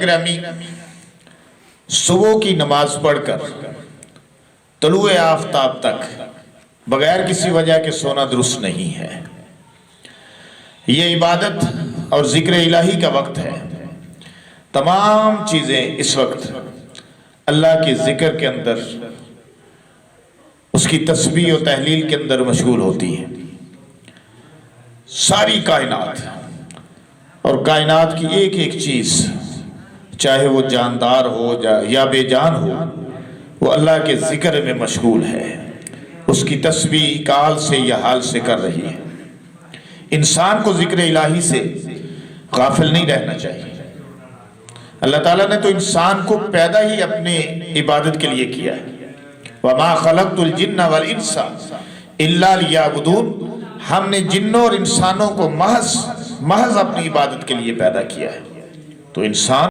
گرامی، صبح کی نماز پڑھ کر طلوع آفتاب تک بغیر کسی وجہ کے سونا درست نہیں ہے۔ یہ عبادت اور ذکر الہی کا وقت ہے۔ تمام چیزیں اس وقت اللہ کے ذکر کے اندر، اس کی تسبیح و تحلیل کے اندر مشغول ہوتی ہیں۔ ساری کائنات اور کائنات کی ایک ایک چیز، چاہے وہ جاندار ہو یا بے جان ہو، وہ اللہ کے ذکر میں مشغول ہے، اس کی تسبیح کال سے یا حال سے کر رہی ہے۔ انسان کو ذکر الہی سے غافل نہیں رہنا چاہیے۔ اللہ تعالیٰ نے تو انسان کو پیدا ہی اپنے عبادت کے لیے کیا ہے۔ وَمَا خَلَقْتُ الْجِنَّ وَالْإِنسَ إِلَّا لِيَعْبُدُونَ، ہم نے جنوں اور انسانوں کو محض اپنی عبادت کے لیے پیدا کیا ہے۔ تو انسان